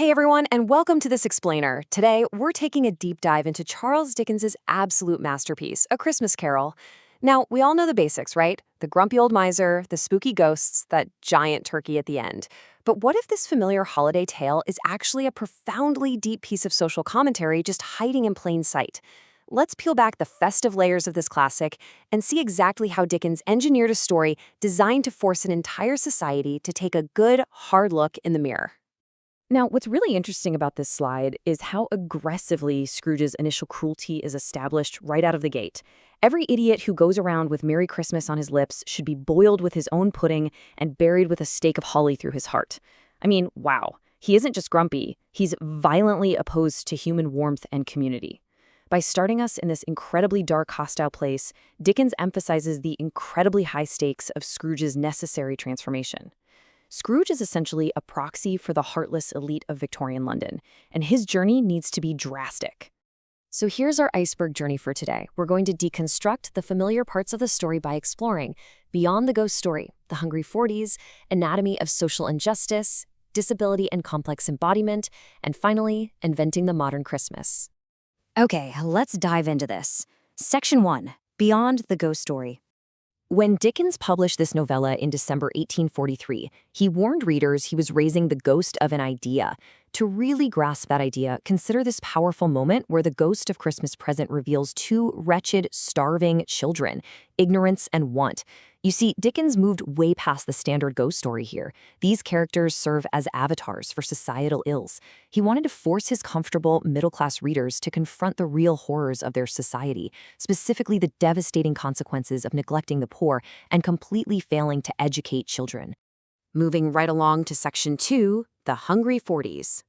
Hey everyone, and welcome to This Explainer. Today, we're taking a deep dive into Charles Dickens's absolute masterpiece, A Christmas Carol. Now, we all know the basics, right? The grumpy old miser, the spooky ghosts, that giant turkey at the end. But what if this familiar holiday tale is actually a profoundly deep piece of social commentary just hiding in plain sight? Let's peel back the festive layers of this classic and see exactly how Dickens engineered a story designed to force an entire society to take a good, hard look in the mirror. Now, what's really interesting about this slide is how aggressively Scrooge's initial cruelty is established right out of the gate. Every idiot who goes around with Merry Christmas on his lips should be boiled with his own pudding and buried with a stake of holly through his heart. I mean, wow. He isn't just grumpy, he's violently opposed to human warmth and community. By starting us in this incredibly dark, hostile place, Dickens emphasizes the incredibly high stakes of Scrooge's necessary transformation. Scrooge is essentially a proxy for the heartless elite of Victorian London, and his journey needs to be drastic. So here's our iceberg journey for today. We're going to deconstruct the familiar parts of the story by exploring beyond the ghost story, the hungry 40s, anatomy of social injustice, disability and complex embodiment, and finally, inventing the modern Christmas. Okay, let's dive into this. Section 1, Beyond the Ghost Story. When Dickens published this novella in December 1843, he warned readers he was raising the ghost of an idea. To really grasp that idea, consider this powerful moment where the ghost of Christmas Present reveals two wretched, starving children, ignorance and want. You see, Dickens moved way past the standard ghost story here. These characters serve as avatars for societal ills. He wanted to force his comfortable, middle-class readers to confront the real horrors of their society, specifically the devastating consequences of neglecting the poor and completely failing to educate children. Moving right along to Section 2, The Hungry 40s.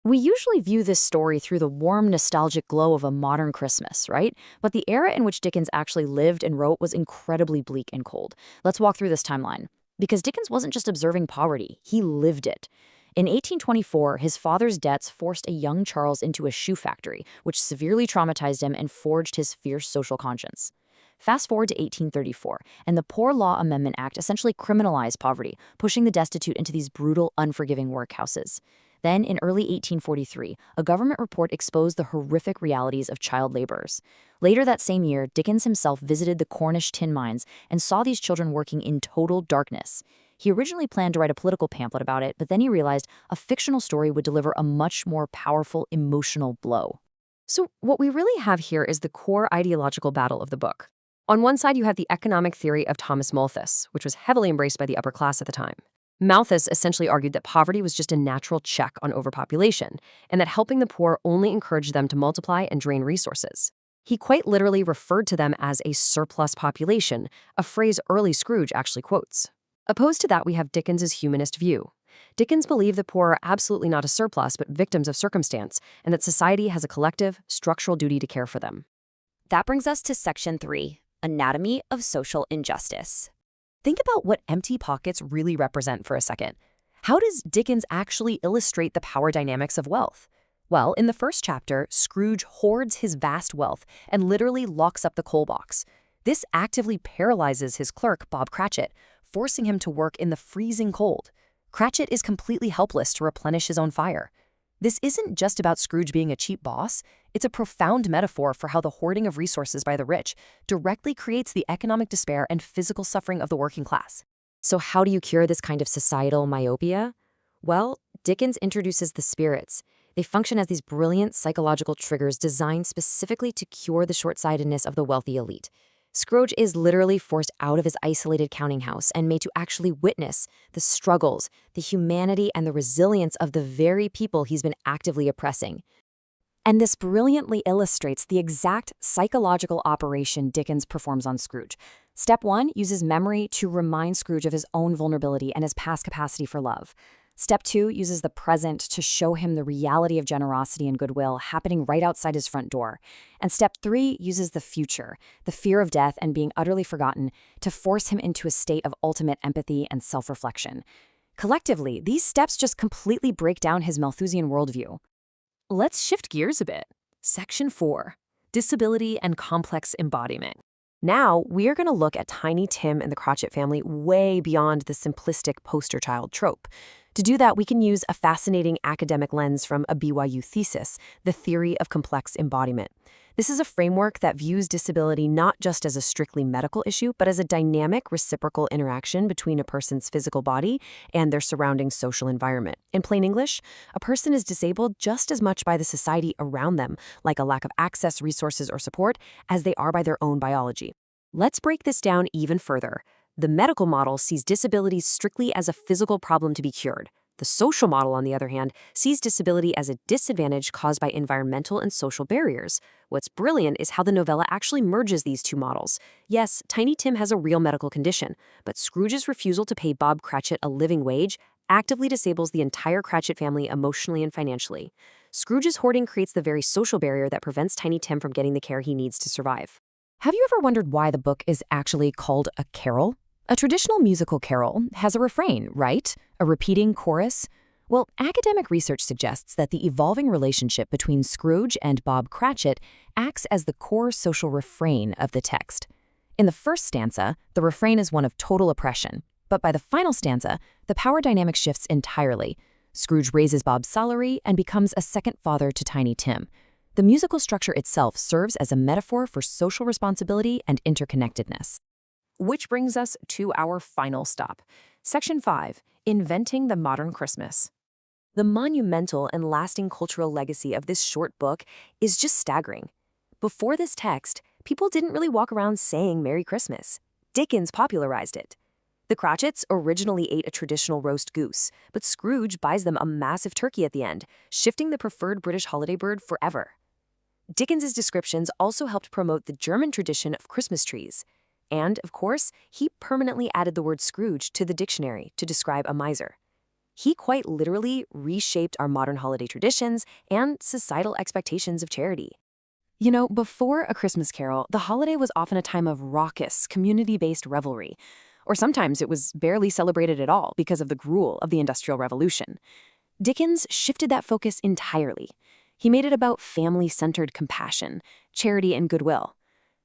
We usually view this story through the warm, nostalgic glow of a modern Christmas, right? But the era in which Dickens actually lived and wrote was incredibly bleak and cold. Let's walk through this timeline. Because Dickens wasn't just observing poverty, he lived it. In 1824, his father's debts forced a young Charles into a shoe factory, which severely traumatized him and forged his fierce social conscience. Fast forward to 1834, and the Poor Law Amendment Act essentially criminalized poverty, pushing the destitute into these brutal, unforgiving workhouses. Then, in early 1843, a government report exposed the horrific realities of child laborers. Later that same year, Dickens himself visited the Cornish tin mines and saw these children working in total darkness. He originally planned to write a political pamphlet about it, but then he realized a fictional story would deliver a much more powerful emotional blow. So what we really have here is the core ideological battle of the book. On one side, you have the economic theory of Thomas Malthus, which was heavily embraced by the upper class at the time. Malthus essentially argued that poverty was just a natural check on overpopulation, and that helping the poor only encouraged them to multiply and drain resources. He quite literally referred to them as a surplus population, a phrase early Scrooge actually quotes. Opposed to that, we have Dickens's humanist view. Dickens believed the poor are absolutely not a surplus, but victims of circumstance, and that society has a collective, structural duty to care for them. That brings us to Section 3, Anatomy of Social Injustice. Think about what empty pockets really represent for a second. How does Dickens actually illustrate the power dynamics of wealth? Well, in the first chapter, Scrooge hoards his vast wealth and literally locks up the coal box. This actively paralyzes his clerk, Bob Cratchit, forcing him to work in the freezing cold. Cratchit is completely helpless to replenish his own fire. This isn't just about Scrooge being a cheap boss. It's a profound metaphor for how the hoarding of resources by the rich directly creates the economic despair and physical suffering of the working class. So how do you cure this kind of societal myopia? Well, Dickens introduces the spirits. They function as these brilliant psychological triggers designed specifically to cure the short-sightedness of the wealthy elite. Scrooge is literally forced out of his isolated counting house and made to actually witness the struggles, the humanity, and the resilience of the very people he's been actively oppressing. And this brilliantly illustrates the exact psychological operation Dickens performs on Scrooge. Step 1 uses memory to remind Scrooge of his own vulnerability and his past capacity for love. Step 2 uses the present to show him the reality of generosity and goodwill happening right outside his front door. And Step 3 uses the future, the fear of death and being utterly forgotten, to force him into a state of ultimate empathy and self-reflection. Collectively, these steps just completely break down his Malthusian worldview. Let's shift gears a bit. Section 4, Disability and Complex Embodiment. Now, we are going to look at Tiny Tim and the Cratchit family way beyond the simplistic poster child trope. To do that, we can use a fascinating academic lens from a BYU thesis, the theory of complex embodiment. This is a framework that views disability not just as a strictly medical issue, but as a dynamic, reciprocal interaction between a person's physical body and their surrounding social environment. In plain English, a person is disabled just as much by the society around them, like a lack of access, resources, or support, as they are by their own biology. Let's break this down even further. The medical model sees disabilities strictly as a physical problem to be cured. The social model, on the other hand, sees disability as a disadvantage caused by environmental and social barriers. What's brilliant is how the novella actually merges these two models. Yes, Tiny Tim has a real medical condition, but Scrooge's refusal to pay Bob Cratchit a living wage actively disables the entire Cratchit family emotionally and financially. Scrooge's hoarding creates the very social barrier that prevents Tiny Tim from getting the care he needs to survive. Have you ever wondered why the book is actually called a carol? A traditional musical carol has a refrain, right? A repeating chorus? Well, academic research suggests that the evolving relationship between Scrooge and Bob Cratchit acts as the core social refrain of the text. In the first stanza, the refrain is one of total oppression, but by the final stanza, the power dynamic shifts entirely. Scrooge raises Bob's salary and becomes a second father to Tiny Tim. The musical structure itself serves as a metaphor for social responsibility and interconnectedness. Which brings us to our final stop. Section 5, Inventing the Modern Christmas. The monumental and lasting cultural legacy of this short book is just staggering. Before this text, people didn't really walk around saying Merry Christmas. Dickens popularized it. The Cratchits originally ate a traditional roast goose, but Scrooge buys them a massive turkey at the end, shifting the preferred British holiday bird forever. Dickens's descriptions also helped promote the German tradition of Christmas trees. And, of course, he permanently added the word Scrooge to the dictionary to describe a miser. He quite literally reshaped our modern holiday traditions and societal expectations of charity. You know, before A Christmas Carol, the holiday was often a time of raucous, community-based revelry. Or sometimes it was barely celebrated at all because of the gruel of the Industrial Revolution. Dickens shifted that focus entirely. He made it about family-centered compassion, charity, and goodwill.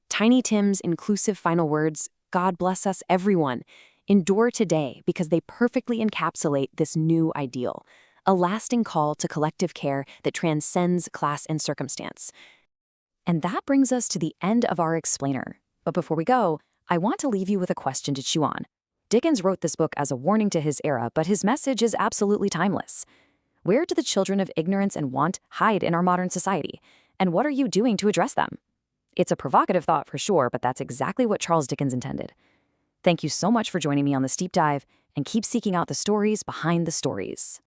Tiny Tim's inclusive final words, "God bless us, everyone," endure today because they perfectly encapsulate this new ideal, a lasting call to collective care that transcends class and circumstance. And that brings us to the end of our explainer. But before we go, I want to leave you with a question to chew on. Dickens wrote this book as a warning to his era, but his message is absolutely timeless. Where do the children of ignorance and want hide in our modern society? And what are you doing to address them? It's a provocative thought for sure, but that's exactly what Charles Dickens intended. Thank you so much for joining me on this deep dive, and keep seeking out the stories behind the stories.